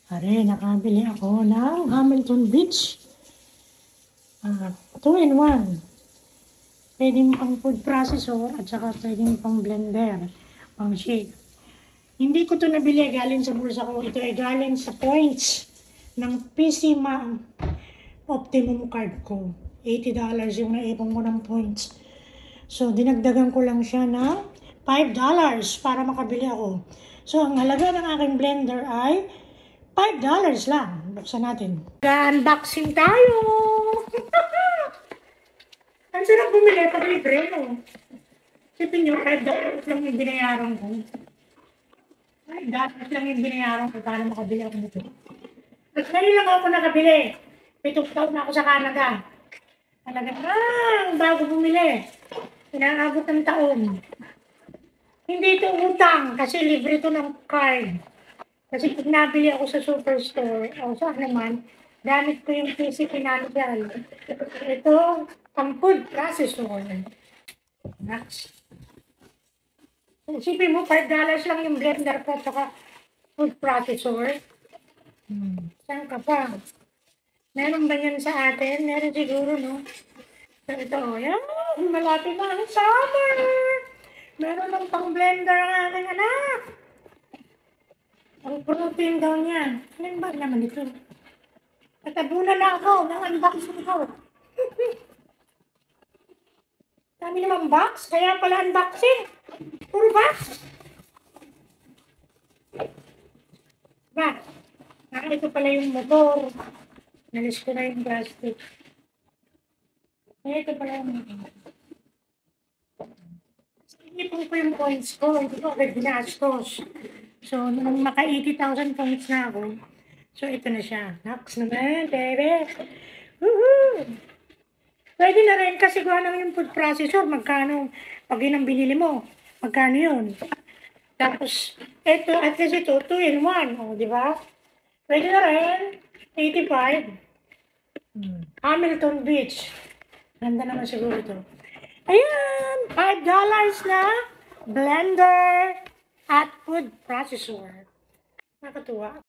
Are, nakabili ako ng Hamilton Beach. 2-in-1. Pwedeng pang food processor at saka pwedeng pang blender, pang shake. Hindi ko to nabili galing sa bulsa ko. Ito ay galing sa points ng PCMA Optimum card ko. $80 yung naipon ko ng points. So, dinagdagan ko lang siya na $5 para makabili ako. So, ang halaga ng aking blender ay $5 lang. Buksan natin. Unboxing tayo! Ang sarap bumili pag libre, no? Sipin nyo, $5 lang yung binayaran ko. $5 lang yung binayaran ko para makabili ako nito. Mas ngayon lang ako nakabili. 7 taon na ako sa Canada. Talagang bago bumili. Inaabot ng taon. Hindi ito utang kasi libre ito ng card. Kasi pag nabili ako sa superstore, o saan naman, gamit ko yung PC Financial. Ito, ang food processor. Next. Isipin mo, $5 lang yung blender ko at saka food processor. Saan ka pa? Meron ba yan sa atin? Meron siguro, no? So, ito, yan. Malapit na ang summer. Meron ng pang blender ang aking anak. Ang protein daw niya. Alin ba naman ito? Natabunan na ako ng unboxing ko. Dami naman box, kaya pala unboxing. Puro box. Ba? Ito pala yung motor. Nalis ko na yung plastic. Ito pala yung motor. Inipon ko yung points ko. Hindi ko agad ginastos. So, nung maka 80,000 points na ako, so ito na siya. Next naman, baby. Woohoo! Pwede na rin kasi gawa naman yung food processor. Magkano, pag yun ang binili mo, magkano yun? Tapos, ito, at least ito, 2-in-1. O, di ba? Pwede na rin. 85. Hamilton Beach. Ganda naman siguro ito. Ayan! $5 na blender at food processor. Nakatuwa.